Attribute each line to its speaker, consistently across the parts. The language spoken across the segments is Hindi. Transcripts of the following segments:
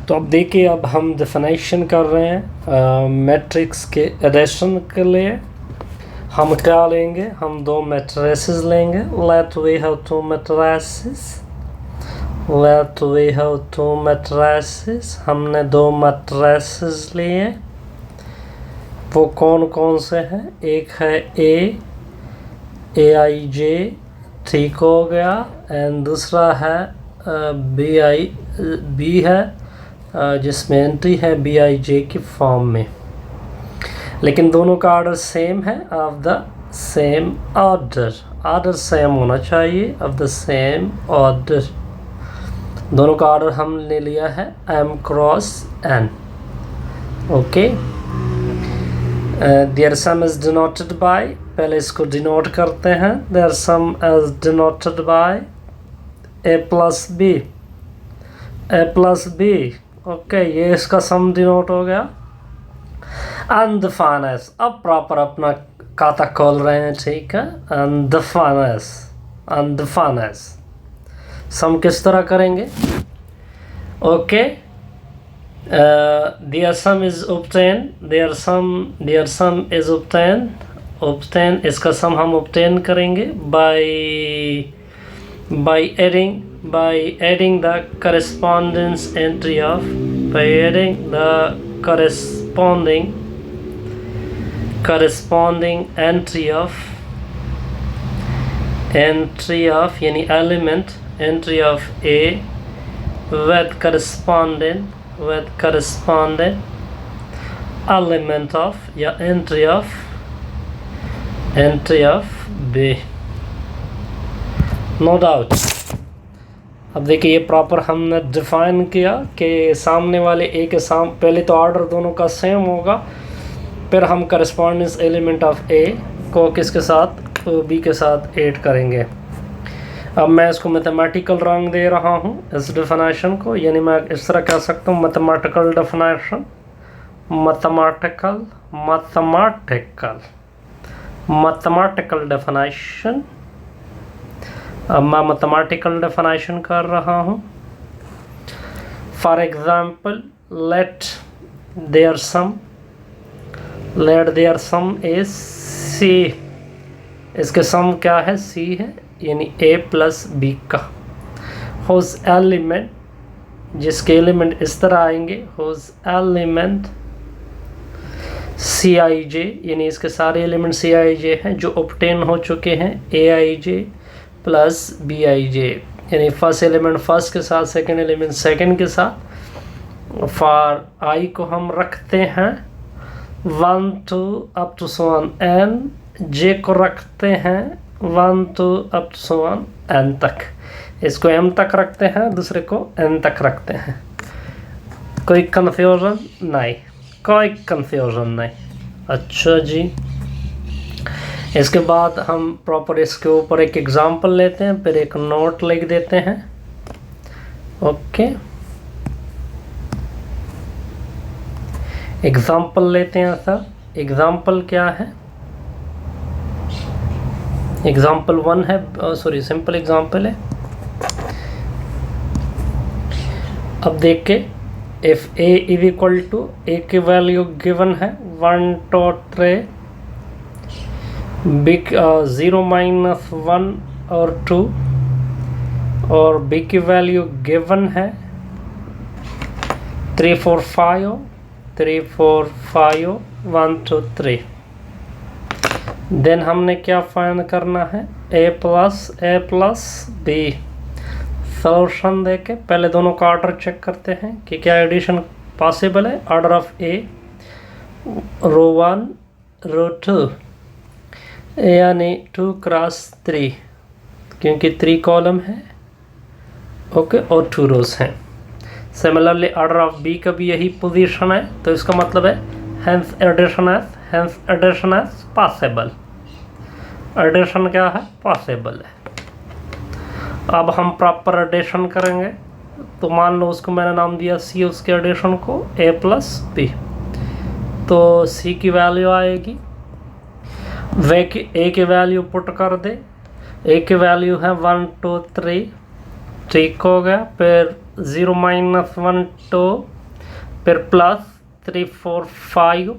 Speaker 1: तो अब देखिए, अब हम डेफिनेशन कर रहे हैं मैट्रिक्स के एडिशन के लिए। हम क्या लेंगे, हम दो मैट्रिसेस लेंगे। Let we have two matrices, हमने दो मैट्रिसेस लिए। वो कौन कौन से हैं? एक है AIJ, ठीक हो गया, एंड दूसरा है B है, जिसमें एंट्री है BIJ की फॉर्म में। लेकिन दोनों का ऑर्डर सेम है, of the same order same होना चाहिए, ऑफ द सेम ऑर्डर। दोनों का ऑर्डर हमने लिया है M cross N। Okay, there sum is denoted by, पहले इसको डिनोट करते हैं। There sum is denoted by A plus B. Okay, ये इसका सम डिनोट हो गया। अनडिफाइनेस, अब प्रॉपर अपना खाता खोल रहे हैं, ठीक है। अनडिफाइनेस सम किस तरह करेंगे? Okay, there sum is obtain, इसका सम हम ऑब्टेन करेंगे by adding the corresponding entry of यानी element entry of A with corresponding element of या entry of B, no doubt. अब देखिए, ये प्रॉपर हमने डिफाइन किया कि सामने वाले ए के पहले तो ऑर्डर दोनों का सेम होगा, फिर हम करस्पॉन्डेंस एलिमेंट ऑफ ए को किसके साथ, बी के साथ ऐड करेंगे। अब मैं इसको मैथमेटिकल रंग दे रहा हूँ इस डेफिनेशन को, यानी मैं इस तरह कह सकता हूँ मैथमेटिकल डेफिनेशन। अब मैं मैथमेटिकल डेफिनेशन कर रहा हूँ। For example, let there sum is C। इसके सम क्या है? C है, यानी A प्लस B का। होज एलिमेंट, जिसके एलिमेंट इस तरह आएंगे, होज एलिमेंट CIJ, यानी इसके सारे एलिमेंट CIJ हैं जो ऑब्टेन हो चुके हैं AIJ प्लस BIJ, यानी फर्स्ट एलिमेंट फर्स्ट के साथ, सेकंड एलिमेंट सेकंड के साथ। फॉर I को हम रखते हैं 1 to up to so on n, J को रखते हैं 1 to up to so on n तक। इसको M तक रखते हैं, दूसरे को N तक रखते हैं। कोई कंफ्यूजन नहीं? अच्छा जी, इसके बाद हम प्रॉपर इसके ऊपर एक एग्जांपल लेते हैं, फिर एक नोट लिख देते हैं। ओके, एग्जांपल लेते हैं सर। एग्जांपल क्या है? एग्जांपल 1 है, सॉरी सिंपल एग्जांपल है। अब देख के, if A is equal to, A की वैल्यू गिवन है 1 2 3, 0 माइनस 1 और 2, और B की वैल्यू गिवन है 3 4 5 1 2 3। देन हमने क्या फाइंड करना है? A plus B। सॉल्यूशन देके पहले दोनों का ऑर्डर चेक करते हैं कि क्या एडिशन पॉसिबल है। ऑर्डर ऑफ A, रो 1 रो 2, यानी 2 क्रॉस 3, क्योंकि 3 कॉलम है, ओके, और 2 रोज हैं। सिमिलरली ऑर्डर ऑफ B का भी यही पोजीशन है, तो इसका मतलब है hence addition as possible. Addition क्या है? पॉसिबल है। अब हम प्रॉपर एडिशन करेंगे, तो मान लो उसको मैंने नाम दिया C, उसके एडिशन को A प्लस B। तो C की वैल्यू आएगी, A की वैल्यू पुट कर दे। A की वैल्यू है 1 2 3, ठीक हो गया। फिर 0 माइनस 1 2 फिर प्लस 3 4 5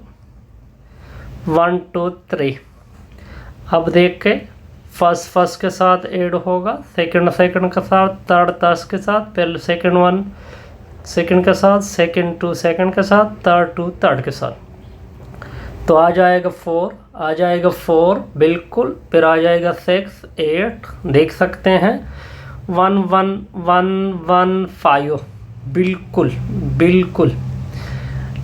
Speaker 1: 1 2 3। अब देख के फर्स्ट के साथ ऐड होगा, सेकंड के साथ, थर्ड के साथ, पहले सेकंड 1 सेकंड के साथ, सेकंड 2 सेकंड के साथ, थर्ड 2 थर्ड के साथ। तो आ जाएगा 4, आ जाएगा 4 बिल्कुल, फिर आ जाएगा 6 8, देख सकते हैं 1 1 1 1 5 बिल्कुल बिल्कुल।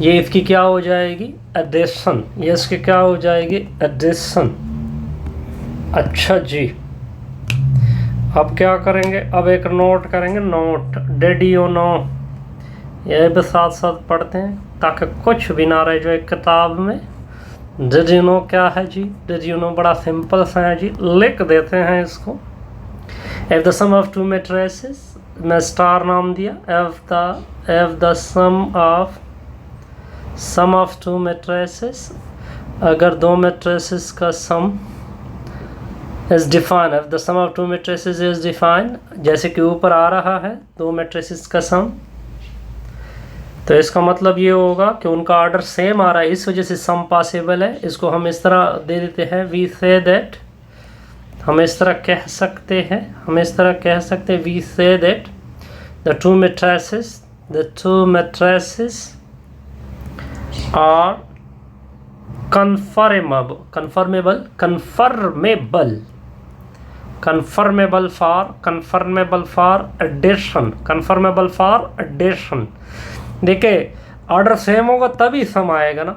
Speaker 1: ये इसकी क्या हो जाएगी, एडिशन। ये इसकी क्या हो जाएगी, एडिशन। अच्छा जी, अब क्या करेंगे, अब एक नोट करेंगे, नोट डिड यू नो। ये भी साथ साथ पढ़ते हैं ताकि कुछ भी ना रहे जो एक किताब में। डिड यू नो क्या है जी, डिड यू नो बड़ा सिंपल सा है जी, लिख देते हैं इसको। If the sum of two matrices, मैं स्टार नाम दिया, if the sum of two matrices, अगर दो मैट्रिसेस का sum is define, if the sum of two matrices is define, जैसे कि ऊपर आ रहा है दो मैट्रिसेस का सम, तो इसका मतलब ये होगा कि उनका ऑर्डर सेम आ रहा है, इस वजह से सम पॉसिबल है। इसको हम इस तरह दे देते हैं, वी से दैट, हम इस तरह कह सकते हैं, हम इस तरह कह सकते हैं, we say that the two matrices are conformable for addition। देखिए ऑर्डर सेम होगा तभी सम आएगा ना,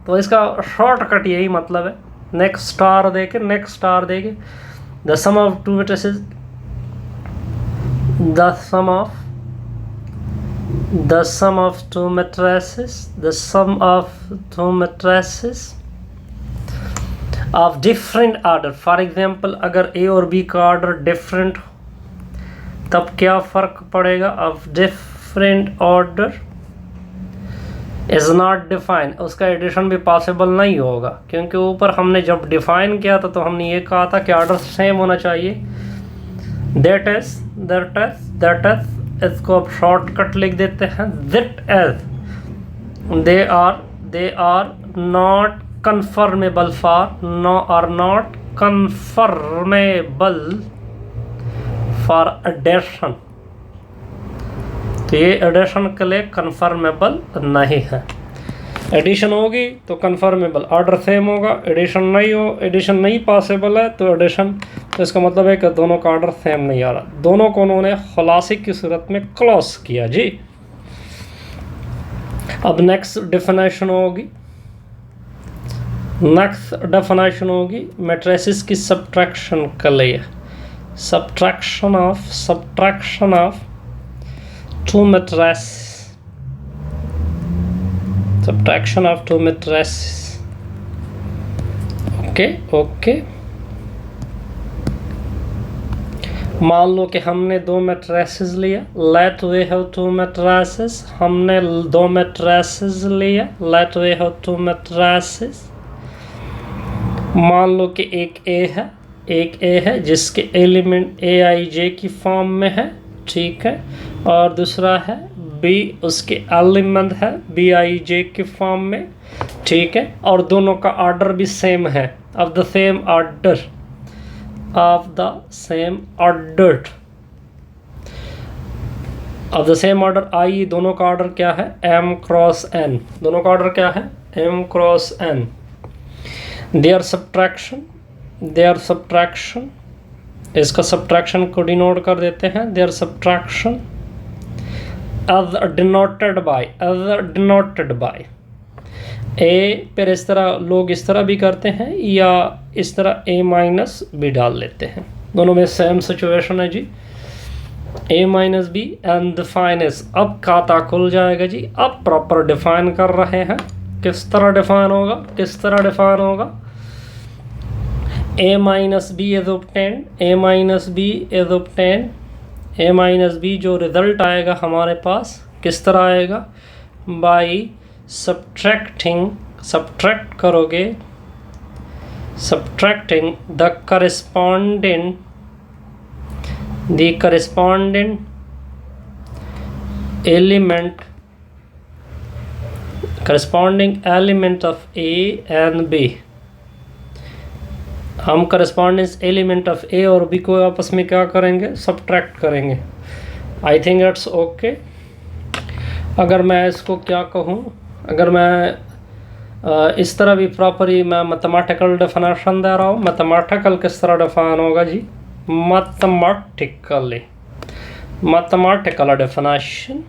Speaker 1: तो इसका शॉर्टकट यही मतलब है। नेक्स्ट स्टार देके, नेक्स्ट स्टार देके, the sum of two matrices, the sum of two matrices of different order. For example अगर ए और बी का ऑर्डर डिफरेंट हो तब क्या फर्क पड़ेगा, of different order is not define, उसका एडिशन भी पॉसिबल नहीं होगा, क्योंकि ऊपर हमने जब डिफाइन किया था तो हमने ये कहा था कि ऑर्डर सेम होना चाहिए। दैट इज इसको अब शॉर्टकट लिख देते हैं, that is they are not conformable for addition। तो ये एडिशन के लिए कन्फर्मेबल नहीं है। एडिशन होगी तो कन्फर्मेबल, ऑर्डर सेम होगा, एडिशन नहीं पॉसिबल है तो एडिशन, तो इसका मतलब है कि दोनों का ऑर्डर सेम नहीं आ रहा, दोनों को उन्होंने खुलासे की सूरत में क्लोज किया जी। अब नेक्स्ट डेफिनेशन होगी, मैट्रिसेस की सब्ट्रैक्शन के लिए, subtraction of two matrices. Okay मान लो कि हमने दो मैट्रिसेस लिया, let we have two matrices, हमने दो मैट्रिसेस लिया, let we have two matrices. मान लो कि एक ए है जिसके एलिमेंट ए आई जे की फॉर्म में है, ठीक है, और दूसरा है बी, उसके एलिमेंट है बी आई जे की फॉर्म में, ठीक है, और दोनों का ऑर्डर भी सेम है, ऑफ द सेम ऑर्डर आई, दोनों का ऑर्डर क्या है, m क्रॉस n, दोनों का ऑर्डर क्या है, m cross n। There subtraction, इसका सब्ट्रैक्शन को डिनोट कर देते हैं, there subtraction as denoted by A, फिर इस तरह लोग इस तरह भी करते हैं या इस तरह a माइनस बी डाल लेते हैं, दोनों में सेम सिचुएशन है जी, a minus B and define is. अब खाता खुल जाएगा जी, अब प्रॉपर डिफाइन कर रहे हैं, किस तरह डिफाइन होगा, a minus B is obtained, a minus B जो रिजल्ट आएगा हमारे पास किस तरह आएगा, by subtracting the corresponding element corresponding element of A and B, हम करस्पॉन्डेंस एलिमेंट ऑफ ए और बी को आपस में क्या करेंगे, सब्ट्रैक्ट करेंगे। I think it's okay. अगर मैं इसको क्या कहूँ, अगर मैं इस तरह भी प्रॉपरली मैं मैथमेटिकल डेफिनेशन दे रहा हूँ, मैथमेटिकल किस तरह डिफाइन होगा जी, mathematical definition,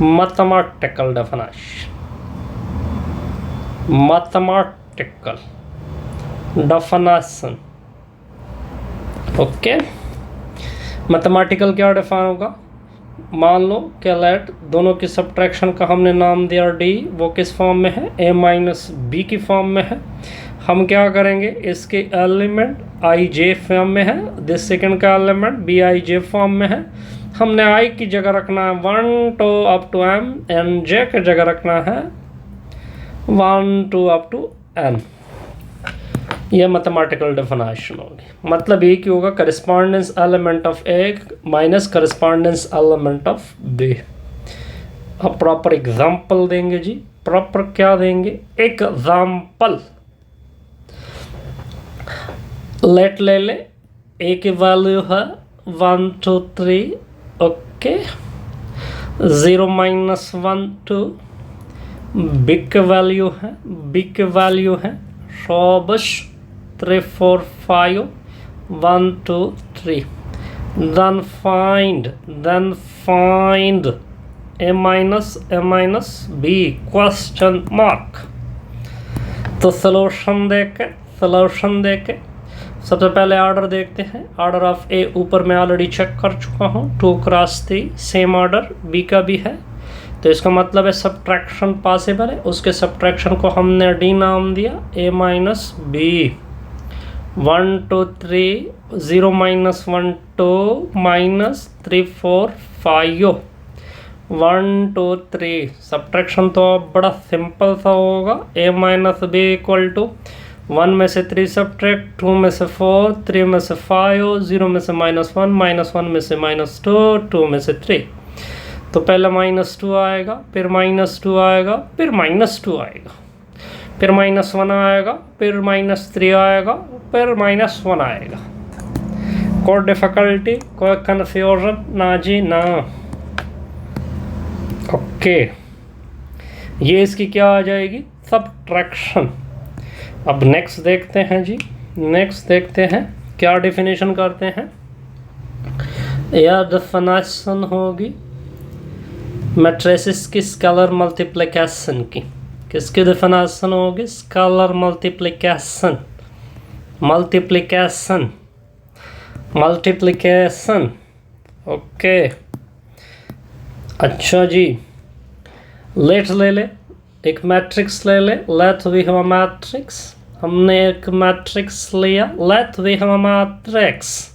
Speaker 1: mathematical definition, mathematical definition. Okay, mathematical क्या डिफाइन होगा, मान लो कि लेट दोनों की सब्ट्रैक्शन का हमने नाम दिया डी, वो किस फॉर्म में है, ए माइनस बी की फॉर्म में है। हम क्या करेंगे, इसके एलिमेंट आई जे फॉर्म में है, दिस सेकंड का element B I J form में है। हमने आई की जगह रखना है 1 to up to m, and J की जगह रखना है 1 to up to n। यह मैथमेटिकल डेफिनेशन होगी। मतलब ये कि होगा correspondence element of A minus correspondence element of B. अब प्रॉपर एग्जांपल देंगे जी, प्रॉपर क्या देंगे, एग्जांपल। लेट ले ले, ए की वैल्यू है 1 2 3, ओके, 0 माइनस 1 2, बी की वैल्यू है शोबश 3 4 5 1 2 3। then find a minus b question mark। तो सॉल्यूशन देके सबसे पहले ऑर्डर देखते हैं। ऑर्डर ऑफ ए ऊपर मैं ऑलरेडी चेक कर चुका हूँ, 2 क्रॉस 3, सेम ऑर्डर बी का भी है। तो इसका मतलब है सब्ट्रैक्शन पॉसिबल है, उसके सब्ट्रैक्शन को हमने डी नाम दिया, A minus B. 1 2 3, 0 minus 1 2 minus 3 4 5, 1 2 3। Subtraction तो बड़ा सिंपल सा होगा, A minus B equal to 1 में से 3 सब्ट्रैक्ट, 2 में से 4, 3 में से 5, 0 में से -1 में से -2, 2 में से 3। तो पहले -2 आएगा, फिर -2 आएगा, फिर -2 आएगा, फिर -1 आएगा, फिर -3 आएगा, फिर -1 आएगा। कोई डिफिकल्टी, कोई कन्फ्यूजन ना जी ना। ओके, ये इसकी क्या आ जाएगी, सब्ट्रैक्शन। अब नेक्स्ट देखते हैं जी, नेक्स्ट देखते हैं क्या डेफिनेशन करते हैं। यह डेफिनेशन होगी मैट्रिसेस की स्केलर मल्टीप्लिकेशन की। किसकी डेफिनेशन होगी, स्केलर मल्टीप्लिकेशन, मल्टीप्लिकेशन। ओके, अच्छा जी, लेट्स ले ले, एक मैट्रिक्स ले ले, let we have a matrix. हमने एक मैट्रिक्स लिया, let we have a matrix.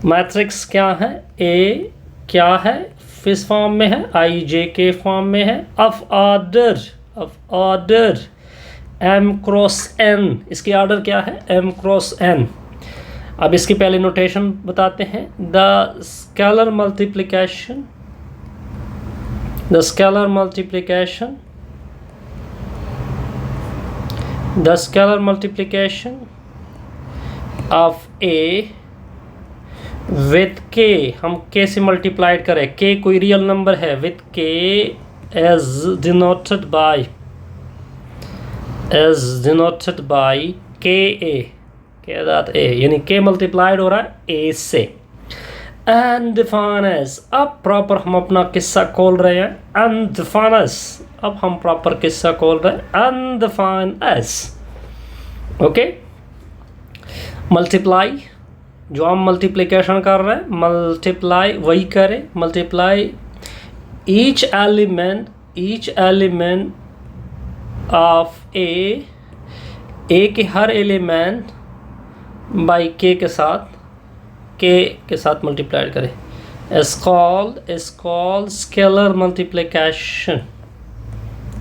Speaker 1: Matrix क्या है, ए क्या है, किस फॉर्म में है, आई जे के फॉर्म में है, of order m cross n। इसकी ऑर्डर क्या है, m क्रॉस n। अब इसकी पहले नोटेशन बताते हैं। The scalar multiplication of A with के, हम के से मल्टीप्लाइड करें, के कोई रियल नंबर है, विथ के एज डिनोटेड बाय के ए, यानी के मल्टीप्लाइड हो रहा है ए से। एंड डिफाइन एज, अब प्रॉपर हम अपना किस्सा खोल रहे हैं, एंड डिफाइन एज, अब हम प्रॉपर किस्सा खोल रहे हैं, and define as. Okay, multiply, जो हम मल्टीप्लिकेशन कर रहे हैं, मल्टीप्लाई वही करें, multiply each element of A के हर एलिमेंट बाई के साथ मल्टीप्लाई करें। Is called scalar multiplication.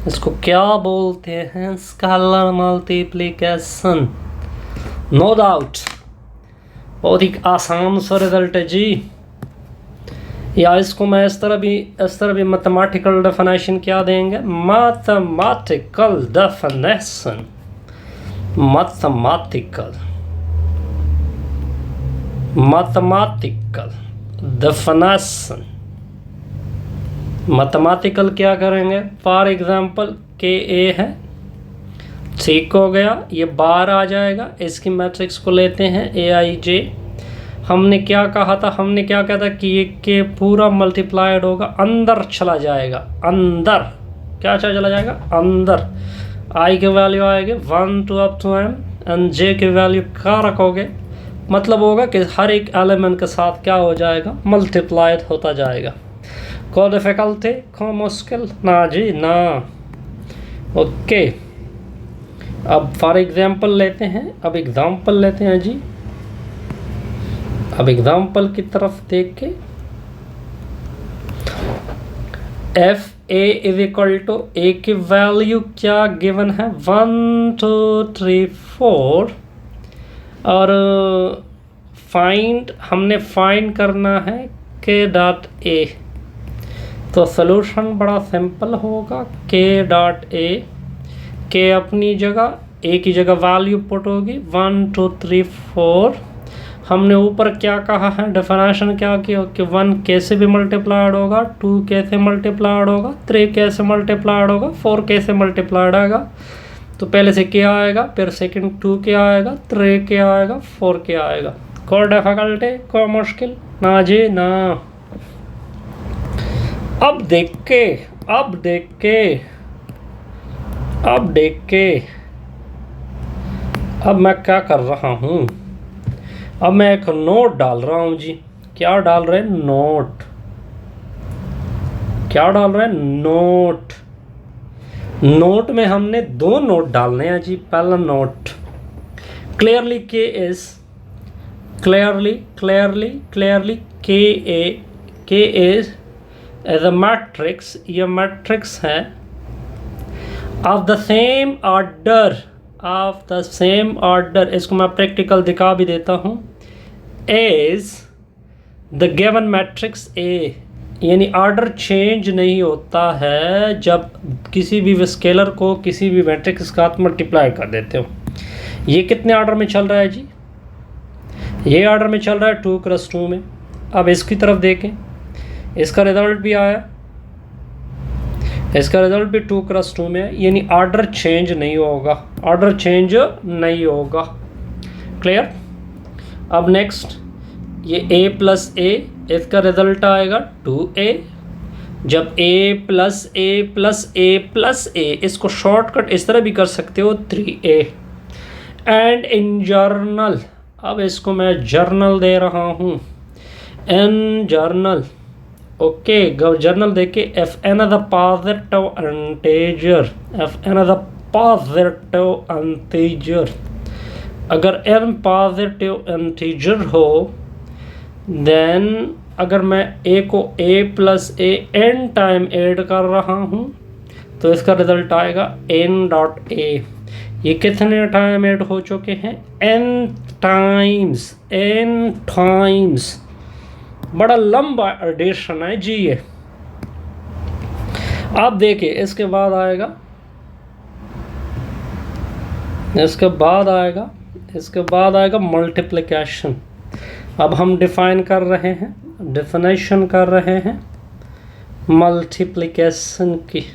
Speaker 1: इसको क्या बोलते हैं, स्केलर मल्टीप्लिकेशन। नो डाउट बहुत ही आसान सा रिजल्ट है जी। या इसको मैं इस तरह भी मैथमेटिकल डेफिनेशन क्या देंगे, mathematical definition, mathematical definition. Mathematical क्या करेंगे, फॉर एग्जांपल के ए है, ठीक हो गया, ये बाहर आ जाएगा, इसकी मैट्रिक्स को लेते हैं ए आई जे। हमने क्या कहा था, हमने क्या कहा था कि ये के पूरा मल्टीप्लाइड होगा, अंदर चला जाएगा, अंदर क्या चला जाएगा, अंदर। आई की वैल्यू आएगी 1 to up to m and J की वैल्यू क्या रखोगे, मतलब होगा कि हर एक एलिमेंट के साथ क्या हो जाएगा, मल्टीप्लाइड होता जाएगा। को डिफिकल्टी, को मुश्किल ना जी ना। ओके, अब फॉर एग्जांपल लेते हैं, अब एग्जांपल लेते हैं जी। अब एग्जांपल की तरफ देख के, F A is equal to, A की वैल्यू क्या गिवन है, 1 2 3 4, और हमने फाइंड करना है के डॉट ए। तो सॉल्यूशन बड़ा सिंपल होगा, के डॉट ए, के अपनी जगह, ए की जगह वैल्यू पुट होगी 1 2 3 4। हमने ऊपर क्या कहा है, डेफिनेशन क्या की कि 1 कैसे भी मल्टीप्लाइड होगा, 2 कैसे मल्टीप्लाइड होगा, 3 कैसे मल्टीप्लाइड होगा, 4 कैसे मल्टीप्लाइड आएगा। तो पहले से क्या आएगा, फिर सेकंड 2 क्या आएगा, 3 क्या आएगा, 4 क्या आएगा। कोई डिफिकल्टी, कोई मुश्किल ना जी ना। अब देख के अब मैं क्या कर रहा हूँ, अब मैं एक नोट डाल रहा हूँ जी। क्या डाल रहे हैं, नोट। क्या डाल रहे हैं, नोट। नोट में हमने 2 नोट डालने हैं जी। पहला note, clearly K is, clearly K is as a matrix, ये मैट्रिक्स है ऑफ द सेम ऑर्डर, इसको मैं प्रैक्टिकल दिखा भी देता हूँ, as the given matrix A, यानी ऑर्डर चेंज नहीं होता है जब किसी भी स्केलर को किसी भी मैट्रिक्स के साथ मल्टीप्लाई कर देते हो। ये कितने ऑर्डर में चल रहा है जी, ये ऑर्डर में चल रहा है 2x2 में। अब इसकी तरफ देखें, इसका रिजल्ट भी आया, इसका रिजल्ट भी 2x2 में है, यानी ऑर्डर चेंज नहीं होगा, ऑर्डर चेंज नहीं होगा। क्लियर। अब नेक्स्ट, ये a प्लस ए, इसका रिजल्ट आएगा 2a। जब a plus A plus A plus A, इसको शॉर्टकट इस तरह भी कर सकते हो 3a। एंड इन जर्नल, अब इसको मैं जर्नल दे रहा हूँ, इन जर्नल। ओके, जर्नल देखे, F N as a positive integer, F N as a positive integer. अगर n पॉजिटिव इंटीजर हो, देन अगर मैं a को a plus A n time add कर रहा हूँ तो इसका रिजल्ट आएगा n डॉट a। ये कितने टाइम ऐड हो चुके हैं, n टाइम्स। बड़ा लंबा एडिशन है जी ये। आप देखिए, इसके बाद आएगा मल्टीप्लिकेशन। अब हम डिफाइन कर रहे हैं, डेफिनेशन कर रहे हैं मल्टीप्लिकेशन की,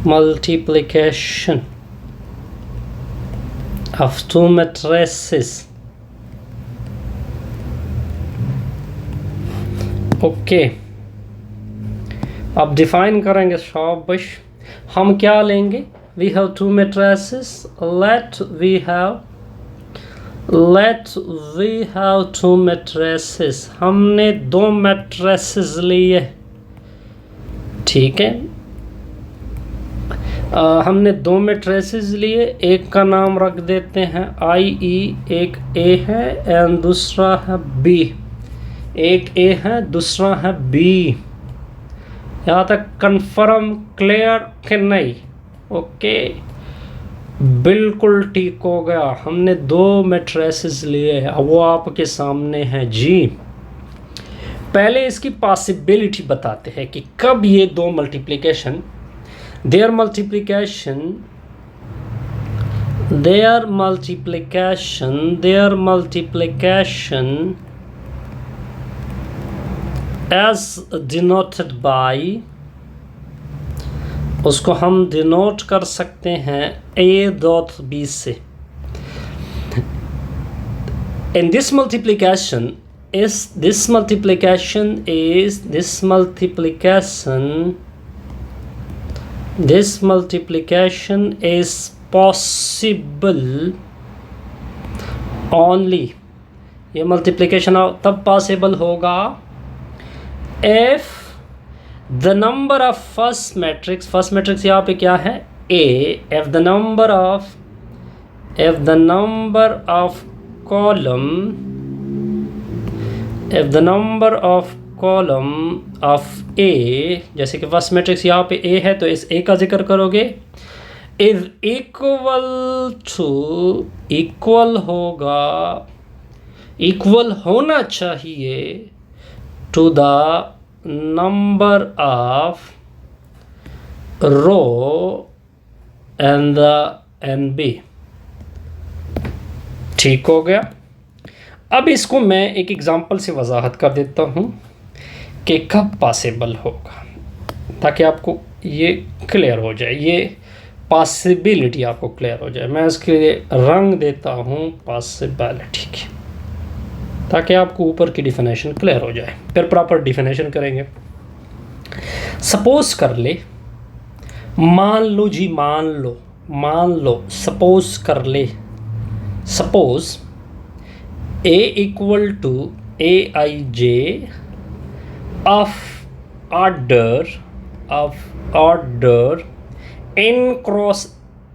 Speaker 1: मल्टीप्लिकेशन ऑफ 2 मैट्रिसेस। ओके, अब डिफाइन करेंगे शाबाश। हम क्या लेंगे, we have 2 matrices, let we have 2 matrices. हमने 2 मैट्रिसेस लिए, ठीक है। हमने 2 मैट्रिसेस लिए, एक का नाम रख देते हैं IE, एक A है एंड दूसरा है B। एक A है, दूसरा है B। यहाँ तक कंफर्म, क्लियर कि नहीं? ओके, बिल्कुल ठीक हो गया। हमने 2 मैट्रिसेस लिए हैं, वो आपके सामने हैं जी। पहले इसकी पॉसिबिलिटी बताते हैं कि कब ये दो multiplication their multiplication as denoted by, उसको हम डिनोट कर सकते हैं a डॉट b से. And this multiplication is possible only, ये मल्टीप्लिकेशन तब पॉसिबल होगा if the number of first matrix यहाँ पे क्या है a, if the number column of A, जैसे कि फर्स्ट मैट्रिक्स यहाँ पे A है तो इस A का जिक्र करोगे, इज इक्वल होना चाहिए to the number of row and B. ठीक हो गया. अब इसको मैं एक एग्जांपल से वजाहत कर देता हूँ कि कब पॉसिबल होगा, ताकि आपको ये क्लियर हो जाए, ये पॉसिबिलिटी आपको क्लियर हो जाए. मैं इसके लिए रंग देता हूँ पॉसिबिलिटी की, ताकि आपको ऊपर की डिफिनेशन क्लियर हो जाए. फिर प्रॉपर डिफिनेशन करेंगे. सपोज कर ले, मान लो सपोज कर ले, suppose A equal to aij of order n cross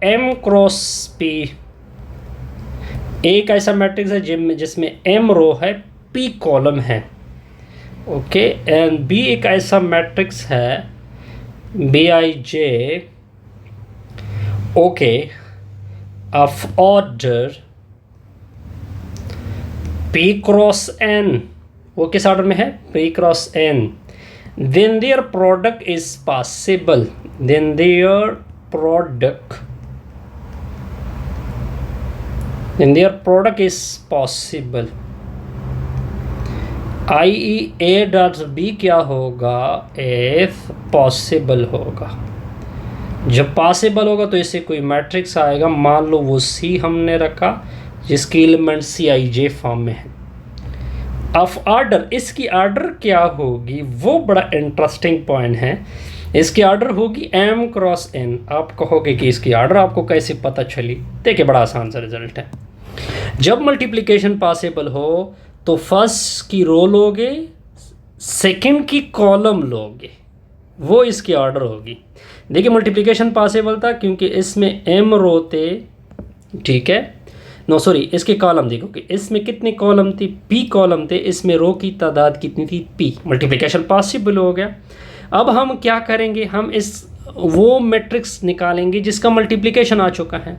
Speaker 1: m cross p. एक ऐसा मैट्रिक्स है जिसमें m रो है, p कॉलम है. ओके. एंड b एक ऐसा मैट्रिक्स है bij okay of order p cross n. वो किस ऑर्डर में है? p cross n. then their product is possible. i.e. a dot b क्या होगा? if पॉसिबल होगा. जब पॉसिबल होगा तो इससे कोई मैट्रिक्स आएगा, मान लो वो c हमने रखा जिसकी एलिमेंट Cij फॉर्म में है. ऑफ ऑर्डर, इसकी ऑर्डर क्या होगी वो बड़ा इंटरेस्टिंग पॉइंट है. इसकी ऑर्डर होगी m क्रॉस n. आप कहोगे कि इसकी ऑर्डर आपको कैसे पता चली? देखिए बड़ा आसान सा रिजल्ट है. जब मल्टीप्लिकेशन पॉसिबल हो तो फर्स्ट की रो लोगे, सेकंड की कॉलम लोगे, वो इसकी ऑर्डर होगी. देखिए मल्टीप्लिकेशन पॉसिबल था क्योंकि इसमें m रो थे, ठीक है. इसके कॉलम देखोगे, इसमें कितने कॉलम थे? p कॉलम थे. इसमें रो की तादाद कितनी थी? p. मल्टीप्लिकेशन पॉसिबल हो गया. अब हम क्या करेंगे? हम वो मैट्रिक्स निकालेंगे जिसका मल्टीप्लिकेशन आ चुका है.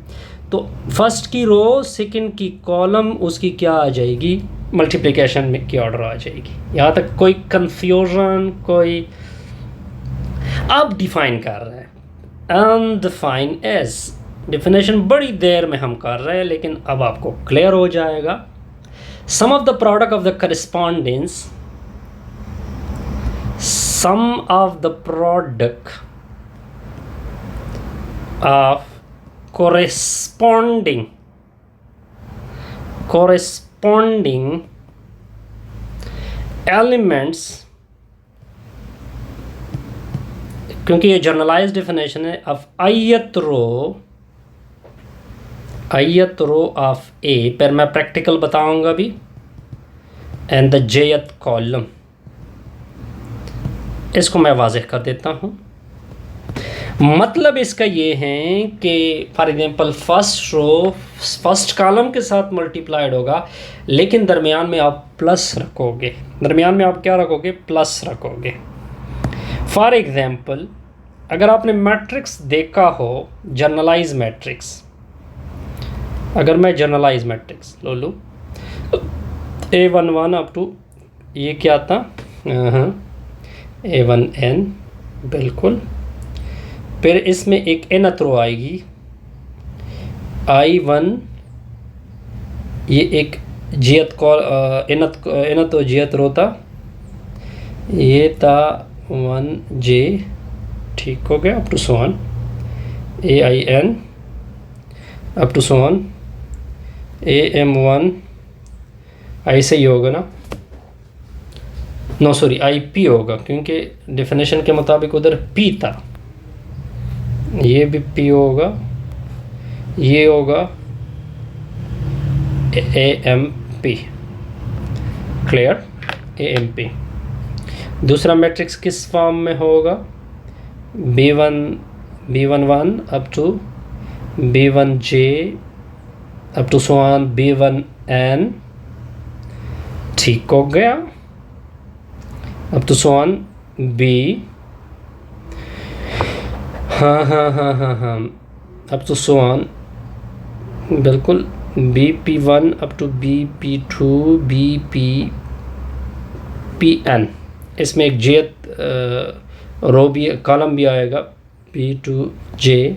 Speaker 1: तो फर्स्ट की रो, सेकंड की कॉलम, उसकी क्या आ जाएगी? मल्टीप्लिकेशन में की ऑर्डर आ जाएगी. यहाँ तक कोई कंफ्यूजन? कोई? अब डिफाइन कर रहे हैं, अनडिफाइन एज. डिफिनेशन बड़ी देर में हम कर रहे हैं, लेकिन अब आपको क्लियर हो जाएगा. Sum of the product of the correspondence, sum of the product of corresponding elements, क्योंकि ये जनरलाइज्ड डिफिनेशन है, of ith row of A, पर मैं प्रैक्टिकल बताऊंगा भी, एंड द jth कॉलम. इसको मैं वाज़ेह कर देता हूँ. मतलब इसका ये है कि for example first row first column के साथ मल्टीप्लाइड होगा, लेकिन दरमियान में आप प्लस रखोगे. दरमियान में आप क्या रखोगे? प्लस रखोगे. फॉर एग्जांपल अगर आपने मैट्रिक्स देखा हो, जनरलाइज मैट्रिक्स, अगर मैं जनरलाइज मैट्रिक्स लो लूँ A11 अप टू, ये क्या था? A1n, बिल्कुल। फिर इसमें एक nth रो आएगी I1, ये एक जियत कॉल nth जियत रो था, ये था 1j, ठीक हो गया, up to so on AIN up to so on AM1, ऐसे ही होगा ना, नो सॉरी IP होगा, क्योंकि डेफिनेशन के मुताबिक उधर P था, ये भी P होगा, ये होगा AMP, क्लियर, AMP। दूसरा मैट्रिक्स किस फॉर्म में होगा, B11 up to B1j up to so on B1n, ठीक हो गया, up to so on B, हाँ, अप टू सो ऑन, बिल्कुल, BP1 up to BP2 BPN, इसमें एक जेथ रो भी, कॉलम भी आएगा, B2j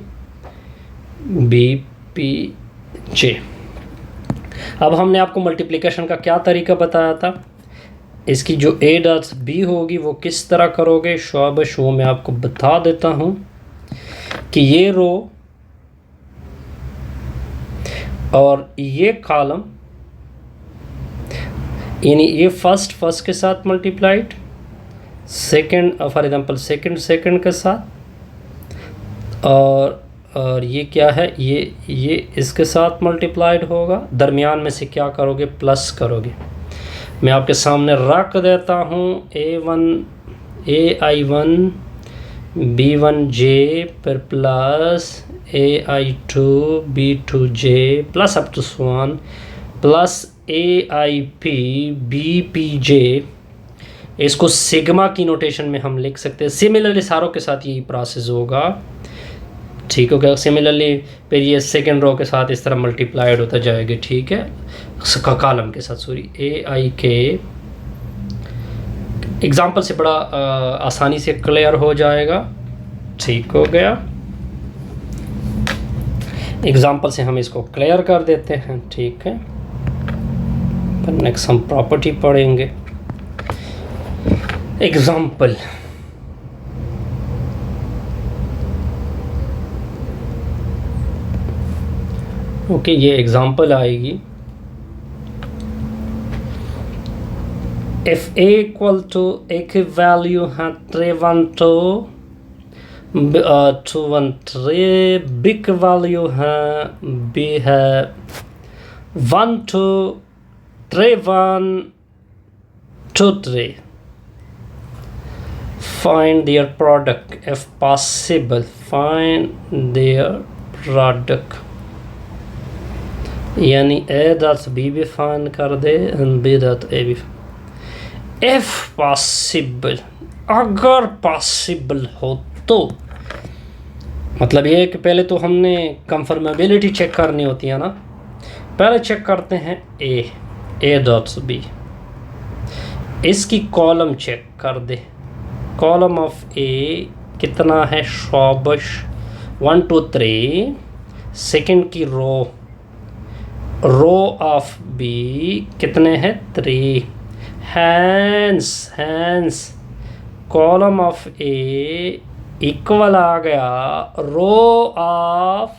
Speaker 1: BPJ। अब हमने आपको मल्टीप्लिकेशन का क्या तरीका बताया था, इसकी जो A डॉट्स B होगी वो किस तरह करोगे, शाबाश, वो मैं आपको बता देता हूँ कि ये रो और ये कॉलम, यानी ये फर्स्ट के साथ multiplied, second for example second के साथ, और ये क्या है, ये इसके साथ मल्टीप्लाइड होगा, दरमियान में से क्या करोगे, प्लस करोगे। मैं आपके सामने रख देता हूँ AI1 B1j पर plus AI2 B2j plus up to so on plus AIP BPJ। इसको सिग्मा की नोटेशन में हम लिख सकते हैं। सिमिलरली सारों के साथ यही प्रोसेस होगा, ठीक हो गया। सिमिलरली फिर ये सेकेंड रो के साथ इस तरह मल्टीप्लाइड होता जाएगा, ठीक है, कॉलम के साथ, सॉरी AIK। एग्जाम्पल से बड़ा आसानी से क्लियर हो जाएगा, ठीक हो गया। एग्जाम्पल से हम इसको क्लियर कर देते हैं, ठीक है। पर नेक्स्ट हम प्रॉपर्टी पढ़ेंगे। एग्जाम्पल, ओके, ये एग्जाम्पल आएगी। if a equal to a की वैल्यू है 213, b की वैल्यू है b है 123123। find their product if possible, find their product, यानी a डॉट b भी फाइंड कर दे एंड b डॉट a भी। if possible, अगर पॉसिबल हो तो, मतलब ये है कि पहले तो हमने कंफर्मेबिलिटी चेक करनी होती है ना। पहले चेक करते हैं a डॉट b, इसकी कॉलम चेक कर दे। कॉलम ऑफ a कितना है, शॉबश 1 2 3। सेकंड की रो ऑफ b कितने हैं, 3। हैंस कॉलम ऑफ a इक्वल आ गया रो ऑफ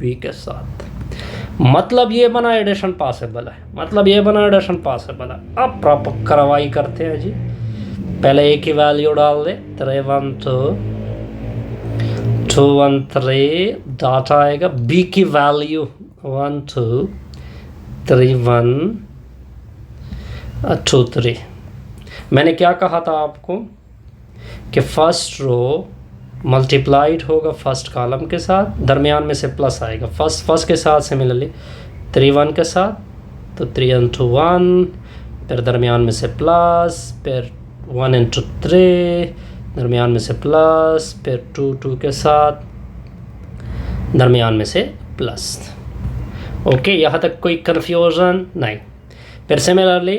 Speaker 1: b के साथ, मतलब ये बना एडिशन पॉसिबल है, अब प्रॉपर कार्रवाई करते हैं जी। पहले a की वैल्यू डाल दे, 31213 डॉट आएगा, b की वैल्यू 123123। मैंने क्या कहा था आपको कि फर्स्ट रो मल्टीप्लाइड होगा फर्स्ट कॉलम के साथ, दरमियान में से प्लस आएगा, फर्स्ट के साथ सिमिलरली 31 के साथ, तो 3 into 1, फिर दरमियान में से प्लस, फिर 1 into 3, दरमियान में से प्लस, फिर 2 के साथ, दरमियान में से प्लस। ओके, यहाँ तक कोई कन्फ्यूज़न नहीं। फिर similarly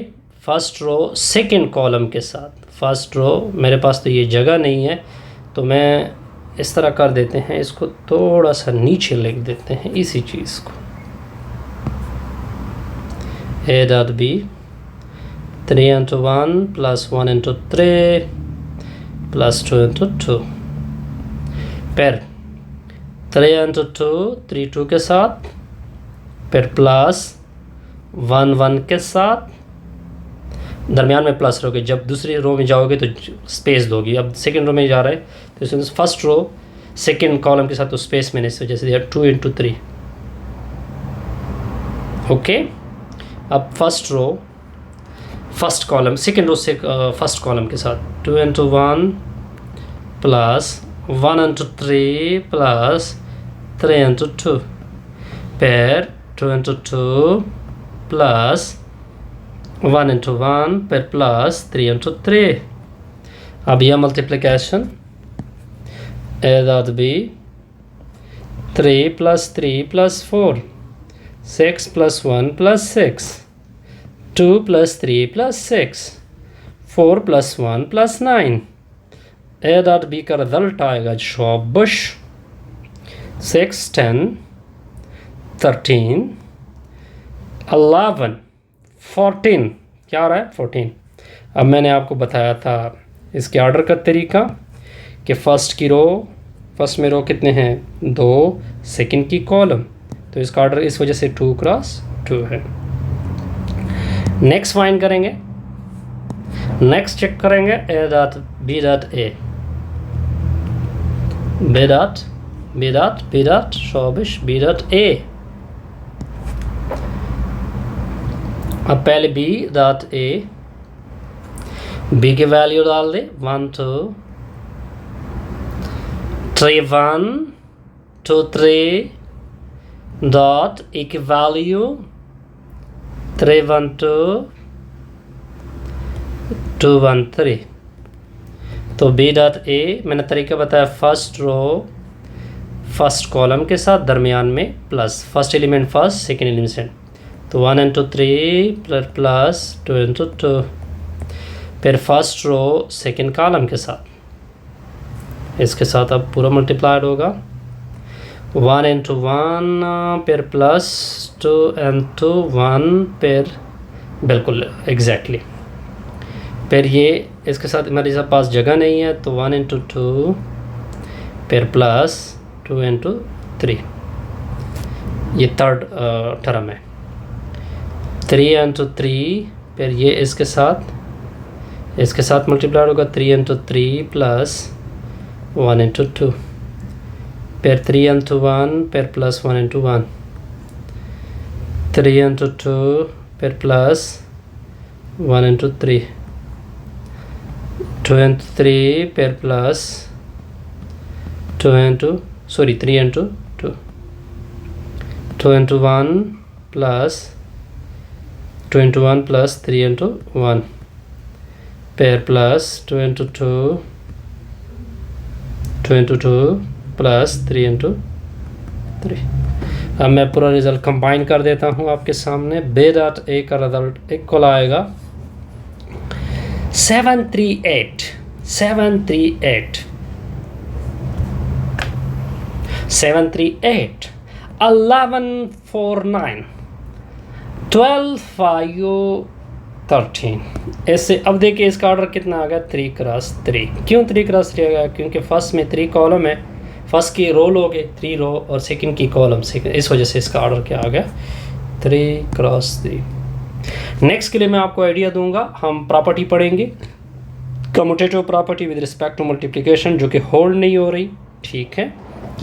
Speaker 1: first row second column के साथ, फर्स्ट रो, मेरे पास तो ये जगह नहीं है, तो मैं इस तरह कर देते हैं, इसको थोड़ा सा नीचे लिख देते हैं इसी चीज़ को। A dot B 3 into 1 plus 1 into 3 plus 2 into 2, फिर 3 into 2 3 2 के साथ, फिर प्लस 1 1 के साथ, दरमियान में प्लस रहोगे, जब दूसरी रो में जाओगे तो स्पेस दोगी। अब सेकंड रो में जा रहा है तो इसमें फर्स्ट रो सेकंड कॉलम के साथ तो स्पेस मैंने इस वजह से दिया 2 into 3। ओके, अब first row first column second row से फर्स्ट कॉलम के साथ 2 into 1 plus 1 into 3 plus 3 into 2, फिर 2 into 2 प्लस 1 into 1 फिर प्लस 3 into 3। अब यह multiplication A dot B 3 plus 3 plus 4 6 plus 1 plus 6 2 plus 3 plus 6 4 plus 1 plus 9। A dot B का रिजल्ट आएगा शॉबश 6 10 13 11 14, क्या आ रहा है 14। अब मैंने आपको बताया था इसके ऑर्डर का तरीका कि फर्स्ट में रो कितने हैं 2, सेकंड की कॉलम, तो इसका ऑर्डर इस वजह से 2 क्रॉस 2 है। नेक्स्ट फाइंड करेंगे, नेक्स्ट चेक करेंगे A dot B dot A B dot शॉबिश बी डॉट ए। अब पहले बी डॉट ए, बी की वैल्यू डाल दे 1 2 3 1 2 3 डॉट ए की वैल्यू 3 1 2 2 1 3। तो बी डॉट ए मैंने तरीका बताया, फर्स्ट रो फर्स्ट कॉलम के साथ दरमियान में plus, first element first second element, तो 1 into 3 प्लस 2 into 2, फिर फर्स्ट रो सेकेंड कॉलम के साथ, इसके साथ अब पूरा मल्टीप्लाइड होगा 1 into 1 फिर प्लस 2 into 1 फिर बिल्कुल एग्जैक्टली, फिर ये इसके साथ मेरे पास जगह नहीं है तो 1 into 2 फिर प्लस 2 into 3, ये थर्ड टर्म है 3 into 3, फिर ये इसके साथ मल्टीप्लाई होगा 3 into 3 प्लस 1 into 2, फिर 3 into 1 फिर प्लस 1 into 1, 3 into 2 फिर प्लस 1 into 3, 2 into 3 फिर plus 3 into 2, 2 into 1 plus 2 into 1 plus 3 into 1 फिर प्लस 2 into 2 प्लस 3 into 3। अब मैं पूरा रिज़ल्ट कंबाइन कर देता हूँ आपके सामने। बी डॉट ए का रिज़ल्ट इक्वल आएगा 738 1149 12 5 13। ऐसे अब देखिए इसका ऑर्डर कितना आ गया 3 क्रॉस 3। क्यों 3 क्रॉस 3 आ गया? क्योंकि फर्स्ट में 3 कॉलम है, फर्स्ट की रो लोगे 3 रो और सेकंड की कॉलम सेकंड, इस वजह से इसका ऑर्डर क्या आ गया 3 क्रॉस 3। नेक्स्ट के लिए मैं आपको आइडिया दूंगा, हम प्रॉपर्टी पढ़ेंगे commutative property with respect to multiplication जो कि होल्ड नहीं हो रही, ठीक है,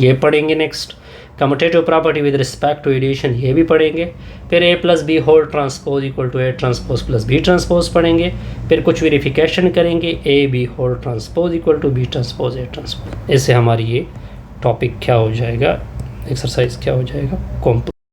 Speaker 1: ये पढ़ेंगे। Next commutative property with respect to addition, ये भी पढ़ेंगे। फिर A plus B whole transpose equal to A transpose plus B transpose पढ़ेंगे। फिर कुछ वेरिफिकेशन करेंगे, A B whole transpose equal to B transpose A transpose. इससे हमारी ये टॉपिक क्या हो जाएगा, एक्सरसाइज क्या हो जाएगा, कंप्लीट।